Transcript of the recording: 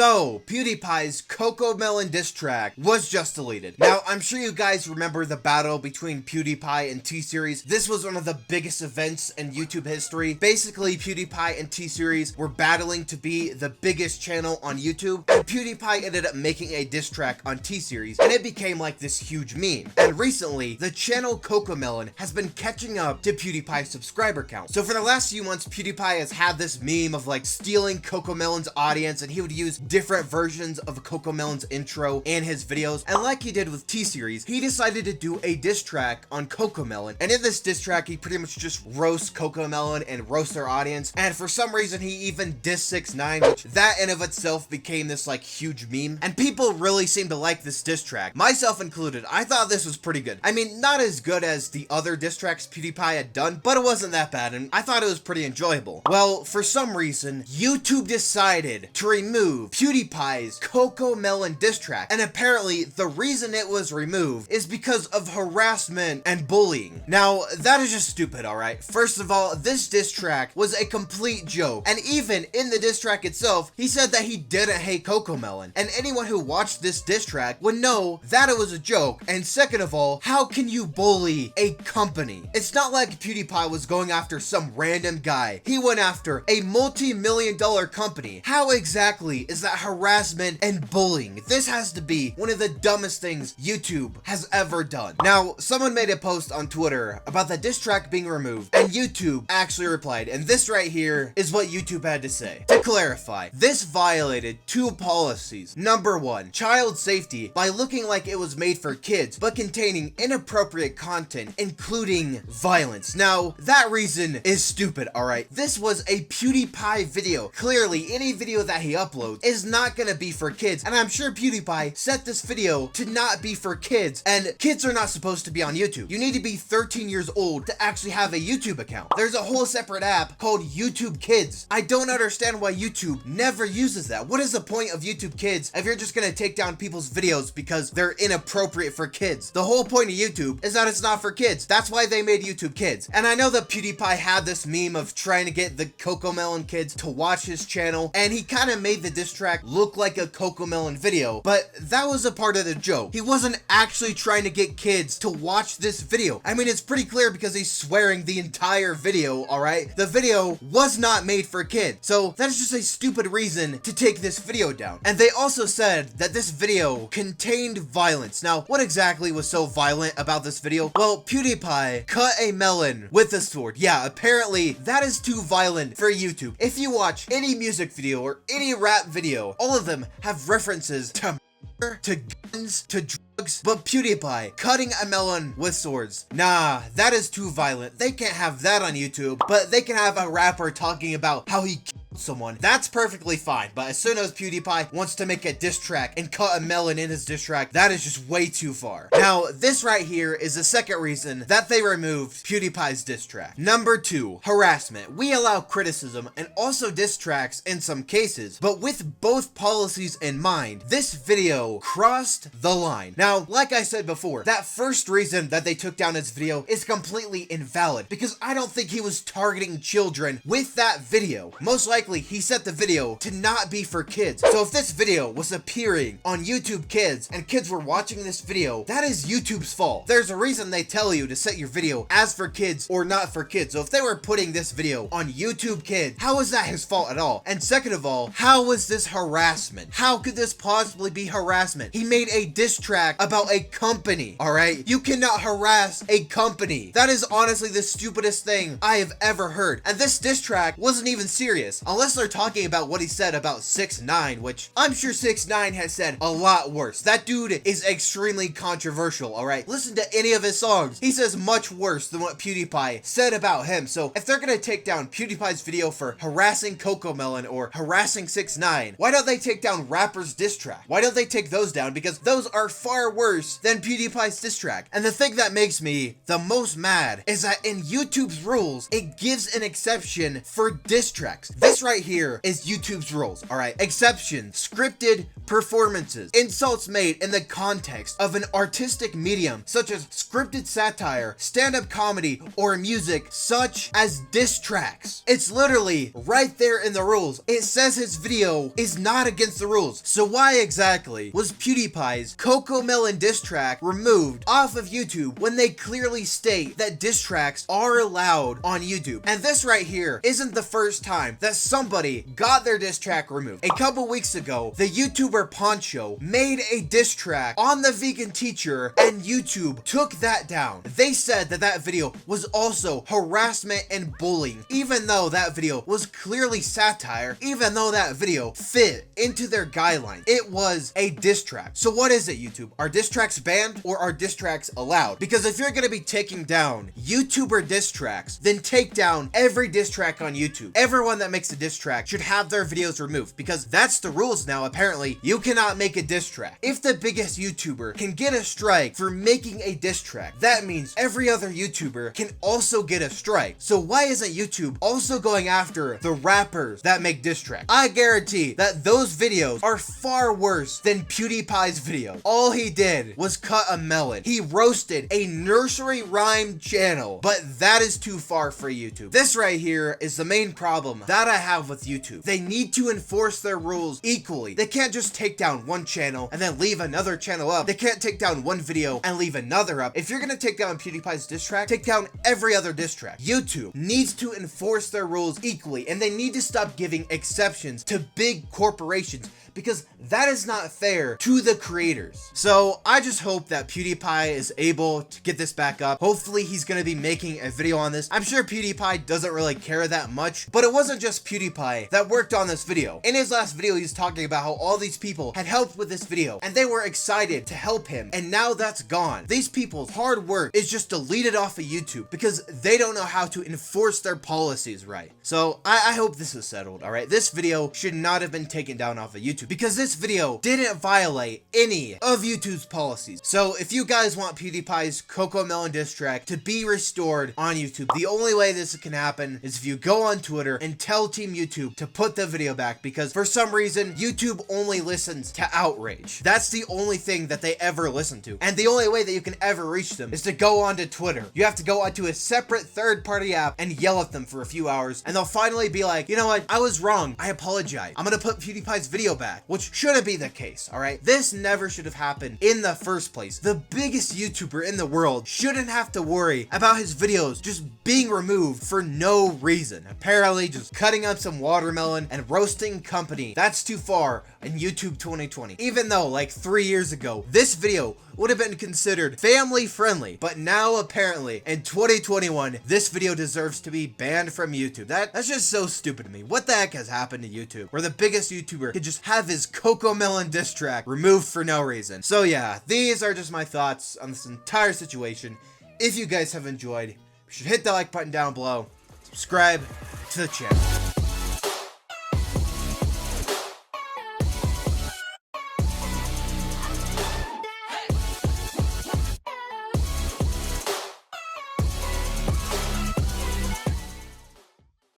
So, PewDiePie's Cocomelon diss track was just deleted. Now, I'm sure you guys remember the battle between PewDiePie and T-Series. This was one of the biggest events in YouTube history. Basically, PewDiePie and T-Series were battling to be the biggest channel on YouTube, and PewDiePie ended up making a diss track on T-Series, and it became like this huge meme. And recently, the channel Cocomelon has been catching up to PewDiePie's subscriber count. So for the last few months, PewDiePie has had this meme of like stealing Cocomelon's audience, and he would use different versions of Cocomelon's intro in his videos. And like he did with T-Series, he decided to do a diss track on Cocomelon. And in this diss track, he pretty much just roasts Cocomelon and roasts their audience. And for some reason, he even dissed 6ix9ine, which that in of itself became this like huge meme. And people really seem to like this diss track, myself included. I thought this was pretty good. I mean, not as good as the other diss tracks PewDiePie had done, but it wasn't that bad, and I thought it was pretty enjoyable. Well, for some reason, YouTube decided to remove PewDiePie's Cocomelon diss track, and apparently the reason it was removed is because of harassment and bullying. Now, that is just stupid, alright? First of all, this diss track was a complete joke, and even in the diss track itself, he said that he didn't hate Cocomelon, and anyone who watched this diss track would know that it was a joke. And second of all, how can you bully a company? It's not like PewDiePie was going after some random guy. He went after a multi-million-dollar company. How exactly is that harassment and bullying? This has to be one of the dumbest things YouTube has ever done. Now, someone made a post on Twitter about the diss track being removed, and YouTube actually replied, and this right here is what YouTube had to say. To clarify, this violated two policies. Number one, child safety, by looking like it was made for kids, but containing inappropriate content, including violence. Now, that reason is stupid, alright? This was a PewDiePie video. Clearly, any video that he uploads is not gonna be for kids, and I'm sure PewDiePie set this video to not be for kids, and kids are not supposed to be on YouTube. You need to be 13 years old to actually have a YouTube account. There's a whole separate app called YouTube Kids. I don't understand why YouTube never uses that. What is the point of YouTube Kids if you're just gonna take down people's videos because they're inappropriate for kids? The whole point of YouTube is that it's not for kids. That's why they made YouTube Kids. And I know that PewDiePie had this meme of trying to get the Cocomelon kids to watch his channel, and he kind of made the diss track look like a Cocomelon video, but that was a part of the joke. He wasn't actually trying to get kids to watch this video. I mean, it's pretty clear because he's swearing the entire video, alright? The video was not made for kids, so that is just a stupid reason to take this video down. And they also said that this video contained violence. Now, what exactly was so violent about this video? Well, PewDiePie cut a melon with a sword. Yeah, apparently that is too violent for YouTube. If you watch any music video or any rap video, all of them have references to murder, to guns, to drugs, but PewDiePie cutting a melon with swords. Nah, that is too violent. They can't have that on YouTube, but they can have a rapper talking about how he killed someone. That's perfectly fine, but as soon as PewDiePie wants to make a diss track and cut a melon in his diss track, that is just way too far. Now, this right here is the second reason that they removed PewDiePie's diss track. Number two, harassment. We allow criticism and also diss tracks in some cases, but with both policies in mind, this video crossed the line. Now, like I said before, that first reason that they took down his video is completely invalid, because I don't think he was targeting children with that video. Most likely he set the video to not be for kids. So if this video was appearing on YouTube Kids and kids were watching this video, that is YouTube's fault. There's a reason they tell you to set your video as for kids or not for kids. So if they were putting this video on YouTube Kids, how is that his fault at all? And second of all, how was this harassment? How could this possibly be harassment? He made a diss track about a company, alright? You cannot harass a company. That is honestly the stupidest thing I have ever heard. And this diss track wasn't even serious. Unless they're talking about what he said about 6ix9ine, which I'm sure 6ix9ine has said a lot worse. That dude is extremely controversial, alright? Listen to any of his songs. He says much worse than what PewDiePie said about him. So if they're gonna take down PewDiePie's video for harassing Cocomelon or harassing 6ix9ine, why don't they take down rappers' diss track? Why don't they take those down? Because those are far worse than PewDiePie's diss track. And the thing that makes me the most mad is that in YouTube's rules, it gives an exception for diss tracks. This This right here is YouTube's rules, alright? Exceptions, scripted performances, insults made in the context of an artistic medium such as scripted satire, stand-up comedy, or music such as diss tracks. It's literally right there in the rules. It says his video is not against the rules. So why exactly was PewDiePie's Cocomelon diss track removed off of YouTube when they clearly state that diss tracks are allowed on YouTube? And this right here isn't the first time that somebody got their diss track removed. A couple weeks ago, the YouTuber Poncho made a diss track on the vegan teacher and YouTube took that down. They said that that video was also harassment and bullying, even though that video was clearly satire, even though that video fit into their guidelines. It was a diss track. So what is it, YouTube? Are diss tracks banned or are diss tracks allowed? Because if you're gonna be taking down YouTuber diss tracks, then take down every diss track on YouTube. Everyone that makes a diss track should have their videos removed because that's the rules now. Apparently, you cannot make a diss track. If the biggest YouTuber can get a strike for making a diss track, that means every other YouTuber can also get a strike. So why isn't YouTube also going after the rappers that make diss tracks? I guarantee that those videos are far worse than PewDiePie's video. All he did was cut a melon. He roasted a nursery rhyme channel, but that is too far for YouTube. This right here is the main problem that I have with YouTube. They need to enforce their rules equally. They can't just take down one channel and then leave another channel up. They can't take down one video and leave another up. If you're gonna take down PewDiePie's diss track, take down every other diss track. YouTube needs to enforce their rules equally, and they need to stop giving exceptions to big corporations because that is not fair to the creators. So I just hope that PewDiePie is able to get this back up. Hopefully he's going to be making a video on this. I'm sure PewDiePie doesn't really care that much, but it wasn't just PewDiePie that worked on this video. In his last video, he's talking about how all these people had helped with this video and they were excited to help him, and now that's gone. These people's hard work is just deleted off of YouTube because they don't know how to enforce their policies right. So I hope this is settled, all right? This video should not have been taken down off of YouTube because this video didn't violate any of YouTube's policies. So if you guys want PewDiePie's Cocomelon diss track to be restored on YouTube, the only way this can happen is if you go on Twitter and tell Team YouTube to put the video back, because for some reason YouTube only listens to outrage. That's the only thing that they ever listen to, and the only way that you can ever reach them is to go onto Twitter. You have to go onto a separate third-party app and yell at them for a few hours, and they'll finally be like, you know what, I was wrong, I apologize, I'm gonna put PewDiePie's video back, which shouldn't be the case, all right? This never should have happened in the first place. The biggest YouTuber in the world shouldn't have to worry about his videos just being removed for no reason. Apparently just cutting up some watermelon and roasting company. That's too far in YouTube 2020. Even though like 3 years ago, this video would have been considered family friendly, but now apparently in 2021, this video deserves to be banned from YouTube. That's just so stupid to me. What the heck has happened to YouTube where the biggest YouTuber could just have his Cocomelon diss track removed for no reason? So yeah, these are just my thoughts on this entire situation. If you guys have enjoyed, you should hit the like button down below, subscribe to the channel.